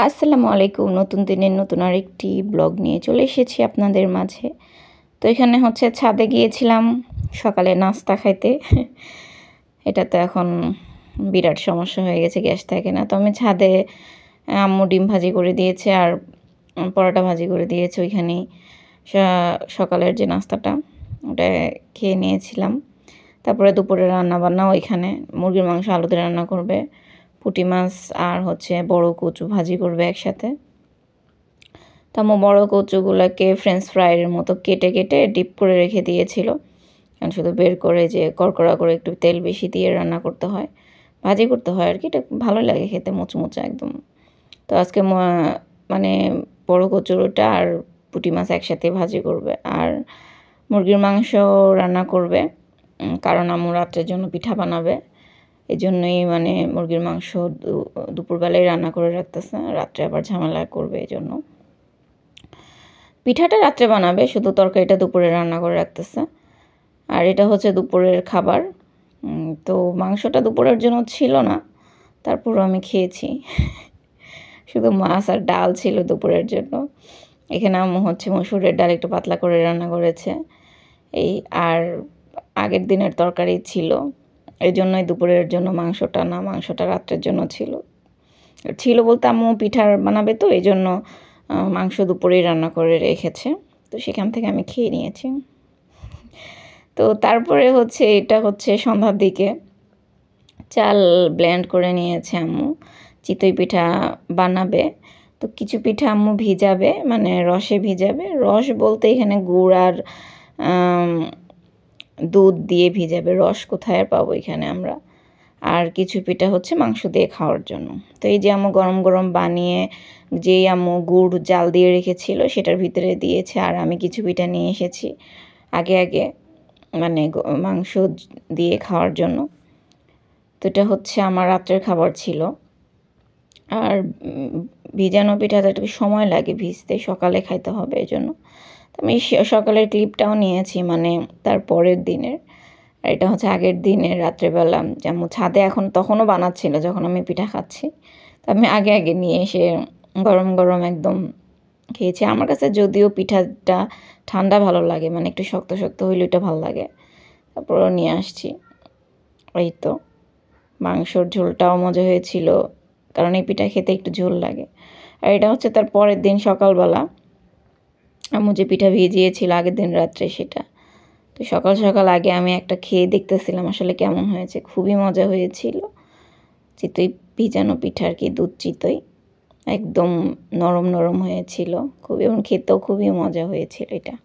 আসসালামু আলাইকুম। নতুন দিনের নতুন আরেকটি ব্লগ নিয়ে চলে এসেছি আপনাদের মাঝে। তো এখানে হচ্ছে ছাদে গিয়েছিলাম সকালে নাস্তা খাইতে। এটা তো এখন বিরাট সমস্যা হয়ে গেছে, গ্যাস থাকে না। তো আমি ছাদে আম্মু ডিম ভাজি করে দিয়েছে আর পরোটা ভাজি করে দিয়েছে ওইখানেই। সকালের যে নাস্তাটা ওটা খেয়ে নিয়েছিলাম। তারপরে দুপুরে রান্নাবান্না ওইখানে মুরগির মাংস আলু দিয়ে রান্না করবে, পুঁটি মাছ আর হচ্ছে বড় কচু ভাজি করবে একসাথে। তো আম্মু বড় কচুগুলোকে ফ্রেঞ্চ ফ্রাইয়ের মতো কেটে কেটে ডিপ করে রেখে দিয়েছিল, কারণ শুধু বের করে যে কড়কড়া করে একটু তেল বেশি দিয়ে রান্না করতে হয়, ভাজি করতে হয় আর কি। এটা ভালো লাগে খেতে, মুচমুচা একদম। তো আজকে মানে বড় কচুটা আর পুঁটি মাছ একসাথে ভাজি করবে, আর মুরগির মাংস রান্না করবে, কারণ আম্মু রাত্রের জন্য পিঠা বানাবে। এই জন্যই মানে মুরগির মাংস দুপুরবেলায় রান্না করে রাখতেছে, রাত্রে আবার ঝামেলা করবে। এই জন্য পিঠাটা রাত্রে বানাবে, শুধু তরকারিটা দুপুরে রান্না করে রাখতেছে। আর এটা হচ্ছে দুপুরের খাবার। তো মাংসটা দুপুরের জন্য ছিল না, তারপরও আমি খেয়েছি। শুধু মাছ আর ডাল ছিল দুপুরের জন্য। এখানে আম্মু হচ্ছে মসুরের ডাল একটু পাতলা করে রান্না করেছে এই, আর আগের দিনের তরকারি ছিল, এই জন্যই দুপুরের জন্য মাংসটা না, মাংসটা রাত্রের জন্য ছিল বলতে আম্মু পিঠার বানাবে, তো এই জন্য মাংস দুপুরেই রান্না করে রেখেছে। তো সেখান থেকে আমি খেয়ে নিয়েছি। তো তারপরে হচ্ছে এটা হচ্ছে সন্ধ্যার দিকে চাল ব্লেন্ড করে নিয়েছে আম্মু, চিতই পিঠা বানাবে। তো কিছু পিঠা আম্মু ভিজাবে, মানে রসে ভিজাবে। রস বলতে এখানে গুড় আর দুধ দিয়ে ভিজাবে, রস কোথায় আর পাবো এখানে আমরা। আর কিছু পিঠা হচ্ছে মাংস দিয়ে খাওয়ার জন্য। তো এই যে আম্মু গরম গরম বানিয়ে যেই আম্মু গুড় জাল দিয়ে রেখেছিল সেটার ভিতরে দিয়েছে, আর আমি কিছু পিঠা নিয়ে এসেছি আগে আগে, মানে মাংস দিয়ে খাওয়ার জন্য। তো এটা হচ্ছে আমার রাত্রের খাবার ছিল। আর ভিজানো পিঠাটা একটু সময় লাগে ভিজতে, সকালে খাইতে হবে এই জন্য। তো আমি সকালের ক্লিপটাও নিয়েছি, মানে তার পরের দিনের। আর এটা হচ্ছে আগের দিনের রাত্রেবেলা, যেমন ছাদে এখন তখনও বানাচ্ছিল যখন আমি পিঠা খাচ্ছি। তো আমি আগে আগে নিয়ে এসে গরম গরম একদম খেয়েছি। আমার কাছে যদিও পিঠাটা ঠান্ডা ভালো লাগে, মানে একটু শক্ত শক্ত হইলে এটা ভালো লাগে। তারপরও নিয়ে আসছি। এই তো মাংসর ঝোলটাও মজা হয়েছিল, কারণ এই পিঠা খেতে একটু ঝোল লাগে। আর এটা হচ্ছে তার পরের দিন সকালবেলা আম্মু যে পিঠা ভিজিয়েছিল আগের দিন রাত্রে সেটা। তো সকাল সকাল আগে আমি একটা খেয়ে দেখতেছিলাম আসলে কেমন হয়েছে, খুবই মজা হয়েছিল। চিতই ভিজানো পিঠা আর কি, দুধ চিতই, একদম নরম নরম হয়েছিল খুবই, এবং খেতেও খুবই মজা হয়েছিল এটা।